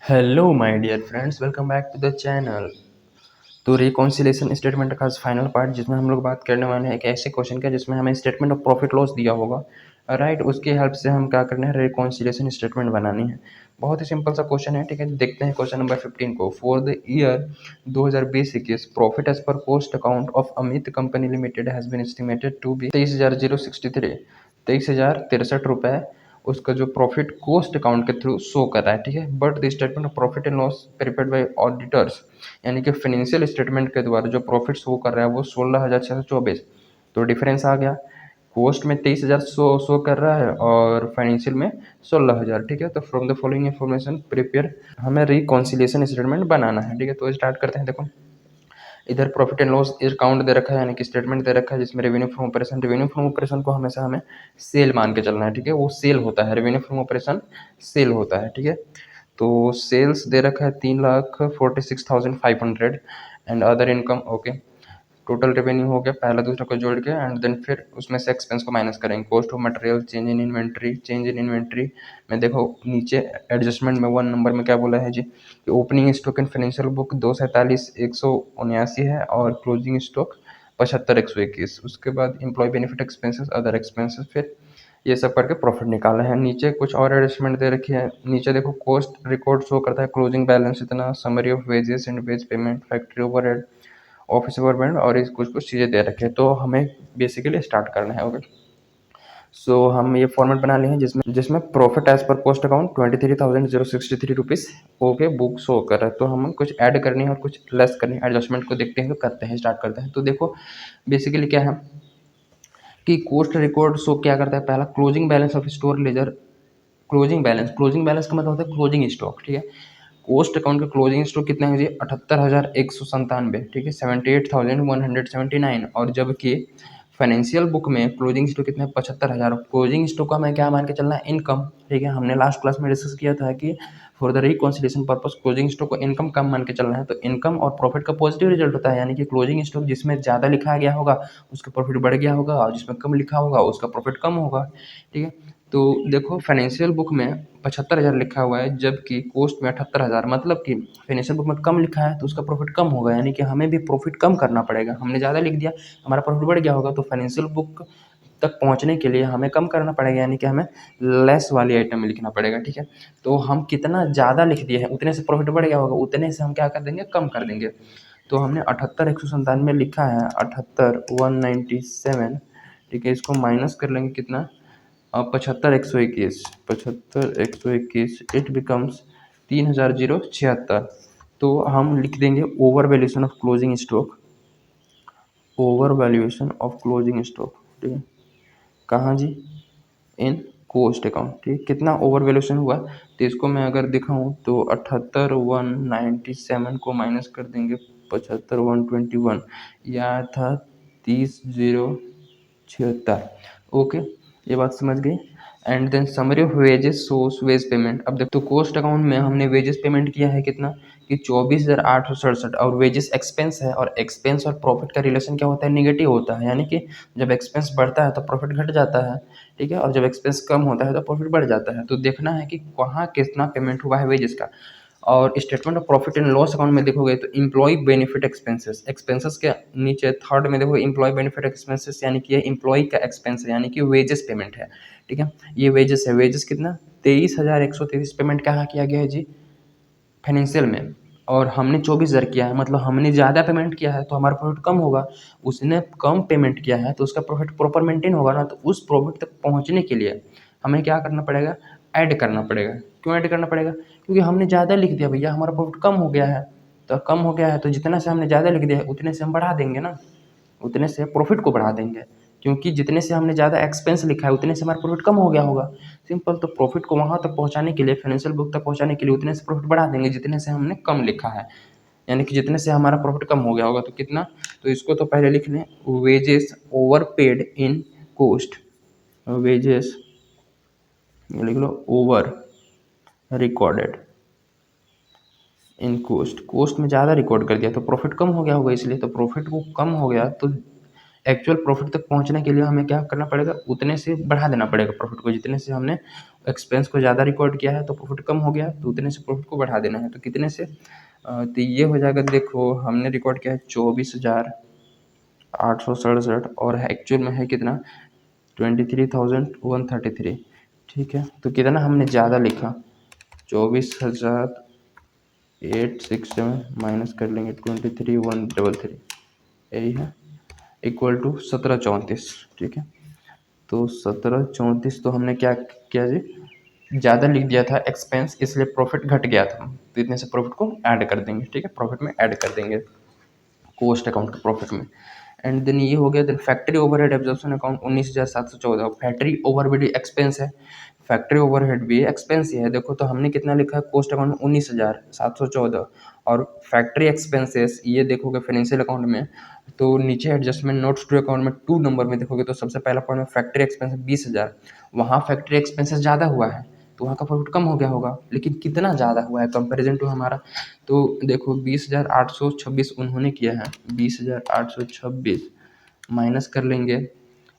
Hello my dear friends, welcome back to the channel. तो reconciliation statement का final part जिसमें हम लोग बात करने वाले हैं एक ऐसे क्वेश्चन का जिसमें हमें स्टेटमेंट ऑफ प्रॉफिट लॉस दिया होगा। राइट, उसकी हेल्प से हम क्या करना है, रिकॉन्सिलेशन स्टेटमेंट बनानी है। बहुत ही सिंपल सा क्वेश्चन है, ठीक है। देखते हैं क्वेश्चन नंबर 15 को। For the year 2020-21 profit as per cost account of Amit company limited has been estimated to be 23,063 उसका जो प्रॉफिट कोस्ट अकाउंट के थ्रू शो कर रहा है, ठीक है। But the statement of profit and loss prepared by auditors, यानी कि फाइनेंशियल स्टेटमेंट के द्वारा जो प्रॉफिट शो कर रहा है वो 16,624। तो डिफरेंस आ गया, कोस्ट में 23,000 शो कर रहा है और फाइनेंशियल में 16,000, ठीक है। तो from the following information prepare हमें रिकॉन्सिलेशन स्टेटमेंट बनाना है, ठीक है। तो स्टार्ट करते हैं। देखो, इधर प्रॉफिट एंड लॉस अकाउंट दे रखा है, यानी कि स्टेटमेंट दे रखा है जिसमें रेवेन्यू फ्रॉम ऑपरेशन को हमेशा हमें सेल मान के चलना है, ठीक है। वो सेल होता है, रेवेन्यू फ्रॉम ऑपरेशन सेल होता है, ठीक है। तो सेल्स दे रखा है 3,46,500 and other income, okay. Total revenue हो गया, पहला दूसरा को जोड़ के, एंड देन फिर उसमें से एक्सपेंस को माइनस करेंगे। Cost of material, change in inventory में देखो नीचे एडजस्टमेंट में 1 नंबर में क्या बोला है जी कि opening stock in financial book 247,179 है और क्लोजिंग स्टॉक 75,121। उसके बाद employee benefit expenses, other expenses, फिर ये सब करके प्रॉफिट निकाला है। नीचे कुछ और एडजस्टमेंट दे रखी है। नीचे देखो कॉस्ट रिकॉर्ड शो करता है, क्लोजिंग बैलेंस इतना, summary of wages and wage payment, factory overhead, office overhead और इस कुछ कुछ चीज़ें दे रखे हैं। तो हमें बेसिकली स्टार्ट करना है, ओके। सो हम ये फॉर्मेट बना लिए हैं जिसमें जिसमें profit as per cost account 23,063 rupees okay book show कर रहा है। तो हम कुछ ऐड करनी है और कुछ लेस करनी है। एडजस्टमेंट को देखते हैं, तो करते हैं, स्टार्ट करते हैं। तो देखो बेसिकली क्या है कि कॉस्ट रिकॉर्ड शो क्या करता है, पहला closing balance of store laser. Closing balance का मतलब होता है क्लोजिंग स्टॉक, ठीक है। कॉस्ट अकाउंट का क्लोजिंग स्टॉक कितना है जी, 78,197, ठीक है, 78,179। और जबकि फाइनेंशियल बुक में क्लोजिंग स्टॉक कितना है, 75,000। क्लोजिंग स्टॉक का हमें क्या मान के चलना है, इनकम, ठीक है। हमने लास्ट क्लास में डिस्कस किया था कि for the reconciliation purpose closing stock को इनकम कम मान के चलना है। तो इनकम और प्रॉफिट का पॉजिटिव रिजल्ट होता है, यानी कि क्लोजिंग स्टॉक जिसमें ज़्यादा लिखा गया होगा उसका प्रॉफिट बढ़ गया होगा और जिसमें कम लिखा होगा उसका प्रॉफिट कम होगा, ठीक है। तो देखो फाइनेंशियल बुक में 75,000 लिखा हुआ है जबकि कोस्ट में 78,000, मतलब कि फाइनेंशियल बुक में कम लिखा है तो उसका प्रॉफिट कम होगा, यानी कि हमें भी प्रॉफिट कम करना पड़ेगा। हमने ज़्यादा लिख दिया, हमारा प्रॉफिट बढ़ गया होगा, तो फाइनेंशियल बुक तक पहुंचने के लिए हमें कम करना पड़ेगा, यानी कि हमें लेस वाली आइटम में लिखना पड़ेगा, ठीक है। तो हम कितना ज़्यादा लिख दिए हैं उतने से प्रॉफिट बढ़ गया होगा, उतने से हम क्या कर देंगे, कम कर देंगे। तो हमने 78,197 लिखा है, 78,197, ठीक है। इसको माइनस कर लेंगे कितना, 75,121, 75,121 इट बिकम्स 3,076। तो हम लिख देंगे over valuation of closing stock, over valuation of closing stock, ठीक है। कहाँ जी, इन कोस्ट अकाउंट, ठीक है। कितना ओवर वैल्यूएशन हुआ, तो इसको मैं अगर दिखाऊं तो 78,197 को माइनस कर देंगे 75,121, यह था 30,076, ओके। ये बात समझ गई। And then summary of wages source wage payment. अब देखो तो कोस्ट अकाउंट में हमने वेजेस पेमेंट किया है कितना कि 24,867, और वेजेस एक्सपेंस है, और एक्सपेंस और प्रॉफिट का रिलेशन क्या होता है, निगेटिव होता है, यानी कि जब एक्सपेंस बढ़ता है तो प्रॉफिट घट जाता है, ठीक है। और जब एक्सपेंस कम होता है तो प्रॉफिट बढ़ जाता है। तो देखना है कि वहाँ कितना पेमेंट हुआ है वेजेस का। और statement of profit and loss account में देखोगे तो इम्प्लॉय बेनिफिट एक्सपेंसेस, एक्सपेंसेस के नीचे थर्ड में देखो इम्प्लॉय बेनिफिट एक्सपेंसेस, यानी कि ये इम्प्लॉय का एक्सपेंस है, यानी कि वेजेस पेमेंट है, ठीक है। ये वेजेस है, वेजेस कितना 23,123 पेमेंट कहाँ किया गया है जी, फाइनेंशियल में। और हमने 24,000 किया है, मतलब हमने ज़्यादा पेमेंट किया है तो हमारा प्रॉफिट कम होगा। उसने कम पेमेंट किया है तो उसका प्रॉफिट प्रॉपर मेंटेन होगा ना। तो उस प्रॉफिट तक पहुंचने के लिए हमें क्या करना पड़ेगा, ऐड करना पड़ेगा। क्यों ऐड करना पड़ेगा, क्योंकि हमने ज़्यादा लिख दिया भैया, हमारा प्रॉफिट कम हो गया है। तो कम हो गया है तो जितना से हमने ज़्यादा लिख दिया है उतने से हम बढ़ा देंगे ना, उतने से प्रॉफिट को बढ़ा देंगे, क्योंकि जितने से हमने ज़्यादा एक्सपेंस लिखा है उतने से हमारा प्रॉफिट कम हो गया होगा। सिंपल। तो प्रॉफिट को वहाँ तक पहुँचाने के लिए, फाइनेंशियल बुक तक पहुँचाने के लिए उतने से प्रॉफिट बढ़ा देंगे जितने से हमने कम लिखा है, यानी कि जितने से हमारा प्रॉफिट कम हो गया होगा। तो कितना, तो इसको तो पहले लिख लें, wages over paid in cost, wages लिख लो over recorded in cost, cost में ज़्यादा रिकॉर्ड कर दिया तो प्रॉफिट कम हो गया होगा, इसलिए तो प्रॉफिट वो कम हो गया तो एक्चुअल प्रॉफिट तक पहुंचने के लिए हमें क्या करना पड़ेगा, उतने से बढ़ा देना पड़ेगा प्रॉफिट को। जितने से हमने एक्सपेंस को ज़्यादा रिकॉर्ड किया है तो प्रॉफिट कम हो गया, तो उतने से प्रॉफिट को बढ़ा देना है। तो कितने से, तो ये हो जाएगा, देखो हमने रिकॉर्ड किया है 24,867 और एक्चुअल में है कितना, 23,133। ठीक है, तो कितना हमने ज़्यादा लिखा, 24,867 माइनस कर लेंगे 23,133, यही है, इक्वल टू 1734। ठीक है, तो 1734 तो हमने क्या किया जी, ज़्यादा लिख दिया था एक्सपेंस, इसलिए प्रॉफिट घट गया था, तो इतने से प्रॉफिट को ऐड कर देंगे। ठीक है, प्रॉफिट में ऐड कर देंगे, कोस्ट अकाउंट के प्रॉफिट में। एंड देन ये हो गया। Then factory overhead absorption account 19,714, factory overhead expense है, फैक्ट्री ओवरहेड भी एक्सपेंस ही है। देखो तो हमने कितना लिखा है कोस्ट अकाउंट में 19,714, और फैक्ट्री एक्सपेंसेस ये देखोगे फाइनेंशियल अकाउंट में तो नीचे एडजस्टमेंट नोट्स टू अकाउंट में 2 नंबर में देखोगे तो सबसे पहला पॉइंट में फैक्ट्री एक्सपेंस 20,000, वहाँ फैक्ट्री एक्सपेंसेस ज़्यादा हुआ है तो वहाँ का प्रॉफिट कम हो गया होगा, लेकिन कितना ज़्यादा हुआ है कंपैरिजन टू हमारा, तो देखो 20,826 उन्होंने किया है, 20,826 माइनस कर लेंगे,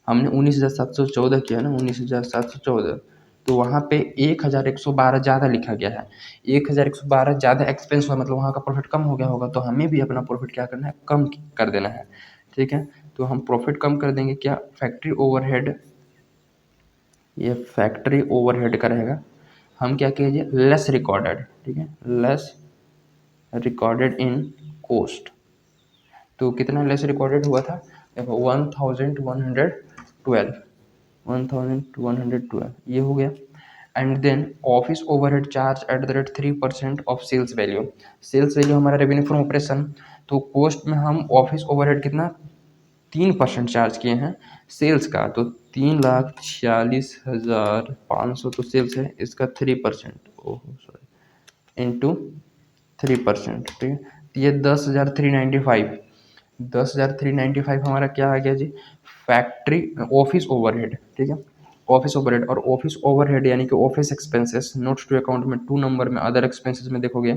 हमने 19,714 किया ना, 19,714, तो वहाँ पे 1,112 ज़्यादा लिखा गया है, 1,112 ज़्यादा एक्सपेंस हुआ, मतलब वहाँ का प्रॉफिट कम हो गया होगा, तो हमें भी अपना प्रॉफिट क्या करना है, कम कर देना है। ठीक है, तो हम प्रॉफिट कम कर देंगे, क्या फैक्ट्री ओवरहेड, ये फैक्ट्री ओवरहेड का रहेगा, हम क्या कीजिए लेस रिकॉर्डेड। ठीक है, लेस रिकॉर्डेड इन कोस्ट, तो कितना लेस रिकॉर्डेड हुआ था, देखो 1112, 1112 ये हो गया। And then office overhead charge at the rate 3% of sales value, sales value हमारा रेवेन्यू फ्रॉम ऑपरेशन, तो कोस्ट में हम ऑफिस ओवरहेड कितना 3% चार्ज किए हैं सेल्स का, तो 3,46,500 तो सेल्स है, इसका 3%, ओह सॉरी, इंटू 3%। ठीक है, तो ये 10,395, 10,395 हमारा क्या आ गया जी, फैक्ट्री ऑफिस ओवरहेड। ठीक है, ऑफिस ओवरहेड, और ऑफिस ओवरहेड यानी कि office expenses notes to account में 2 नंबर में अदर एक्सपेंसेस में देखोगे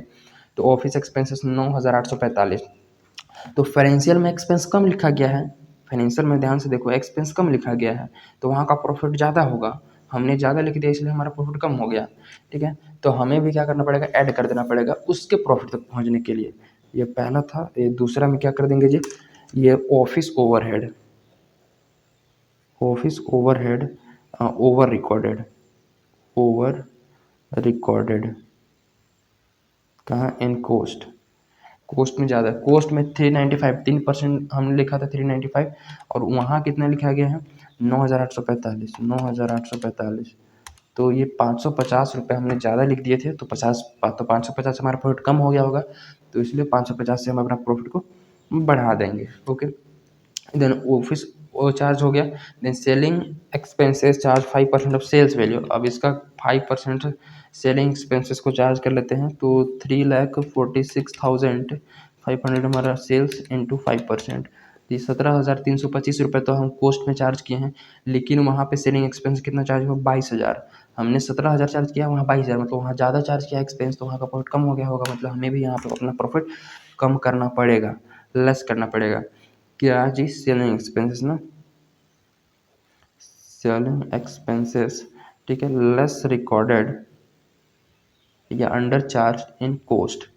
तो ऑफिस एक्सपेंसेस 9,845, तो फाइनेंशियल में एक्सपेंस कम लिखा गया है, फाइनेंशियल में ध्यान से देखो एक्सपेंस कम लिखा गया है तो वहाँ का प्रॉफिट ज़्यादा होगा, हमने ज़्यादा लिख दिया इसलिए हमारा प्रॉफिट कम हो गया। ठीक है, तो हमें भी क्या करना पड़ेगा, ऐड कर देना पड़ेगा उसके प्रॉफिट तक पहुँचने के लिए। ये पहला था, ये दूसरा में क्या कर देंगे जी, ये office overhead, office overhead over recorded, over recorded कहाँ, इन कोस्ट, कोस्ट में ज़्यादा, कोस्ट में 395, 3% हमने लिखा था 395, और वहाँ कितना लिखा गया है 9,845, 9,845, तो ये 550 रुपये हमने ज़्यादा लिख दिए थे, तो 550 हमारा प्रॉफिट कम हो गया होगा, तो इसलिए 550 से हम अपना प्रॉफिट को बढ़ा देंगे। ओके, देन ऑफिस वो चार्ज हो गया। Then selling expenses charge 5% of sales value, अब इसका 5% सेलिंग एक्सपेंसेस को चार्ज कर लेते हैं, तो 3,46,500 हमारा सेल्स इंटू 5%, ये 17,325 रुपये तो हम कोस्ट में चार्ज किए हैं, लेकिन वहाँ पे सेलिंग एक्सपेंस कितना चार्ज हुआ 22,000, हमने 17,000 चार्ज किया, वहाँ 22,000, मतलब वहाँ ज़्यादा चार्ज किया एक्सपेंस, तो वहाँ का प्रॉफिट कम हो गया होगा, मतलब हमें भी यहाँ पर अपना प्रॉफिट कम करना पड़ेगा, लेस करना पड़ेगा। क्या जी, सेलिंग एक्सपेंसेस ना, सेलिंग एक्सपेंसेस, ठीक है, लेस रिकॉर्डेड या अंडर चार्ज इन कोस्ट,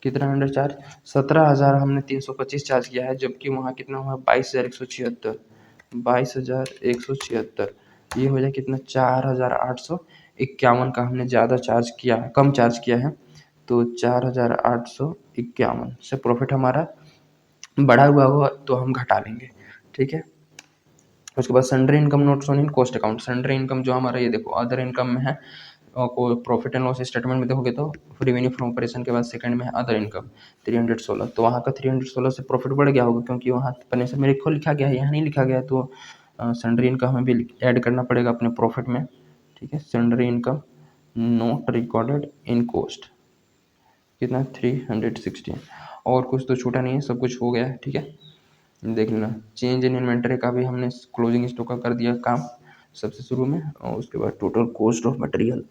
कितना अंडर चार्ज, 17,000 हमने 325 चार्ज किया है, जबकि वहाँ कितना हुआ 22,176, 22,176, ये हो जाए कितना 4,851 का हमने ज़्यादा चार्ज किया, कम चार्ज किया है, तो 4,851 से प्रॉफिट हमारा बढ़ा हुआ होगा तो हम घटा लेंगे। ठीक है, उसके बाद sundry income note shown in cost account, sundry income जो हमारा ये देखो अदर इनकम में है, को प्रॉफिट एंड लॉस स्टेटमेंट में देखोगे तो रेवेन्यू फ्रॉम ऑपरेशन के बाद सेकंड में है अदर इनकम 316, तो वहाँ का 316 से प्रॉफिट बढ़ गया होगा, क्योंकि वहाँ फाइनेंशियल में लिखा गया है, यहाँ नहीं लिखा गया है, तो सन्ड्री इनकम हमें भी ऐड करना पड़ेगा अपने प्रॉफिट में। ठीक है, sundry income not recorded in cost, कितना 316, और कुछ तो छूटा नहीं है, सब कुछ हो गया है। ठीक है, देख लेना। चेंज इन इन्वेंटरी का भी हमने क्लोजिंग स्टॉक का कर दिया काम सबसे शुरू में, और उसके बाद टोटल कॉस्ट ऑफ मटेरियल,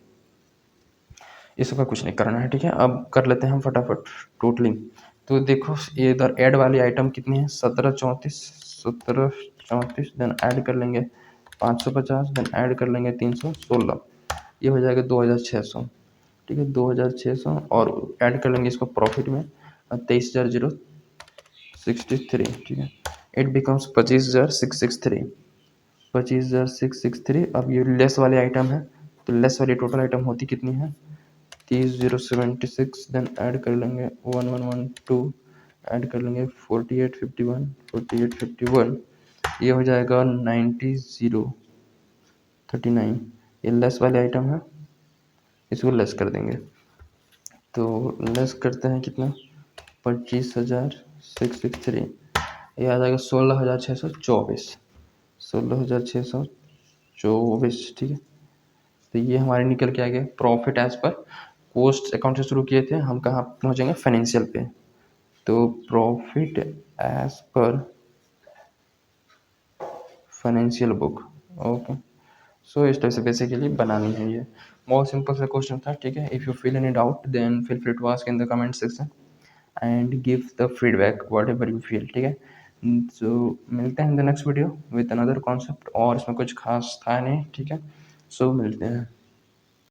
ये सब का कुछ नहीं करना है। ठीक है, अब कर लेते हैं हम फटाफट टोटलिंग। तो देखो ये इधर ऐड वाली आइटम कितनी है, 1734, 1734, देन ऐड कर लेंगे 550, देन ऐड कर लेंगे 316, ये हो जाएगा 2600। ठीक है, 2600 और ऐड कर लेंगे इसको प्रॉफिट में 23,063। ठीक है, इट बिकम्स 25,663, 25,663। अब ये लेस वाले आइटम है, तो लेस वाली टोटल आइटम होती कितनी है, 3076, देन ऐड कर लेंगे 1112, ऐड कर लेंगे 4851, 4851, ये हो जाएगा 90,039। ये लेस वाले आइटम है, इसको लेस कर देंगे, तो लेस करते हैं कितना, 25,663, ये आ जाएगा 16,624, 16,624। ठीक है, तो ये हमारे निकल के आ गया profit as per cost account से शुरू किए थे हम, कहाँ पहुँचेंगे, फाइनेंशियल पे। तो profit as per financial book. Okay, so इस टाइप से बेसिकली बनानी है ये, बहुत सिंपल सा क्वेश्चन था। ठीक है, if you feel any doubt then feel free to ask in the comment section and give the feedback whatever you feel. ठीक है, सो मिलते हैं in the next video with another concept, और इसमें कुछ खास था नहीं। ठीक है, सो मिलते हैं।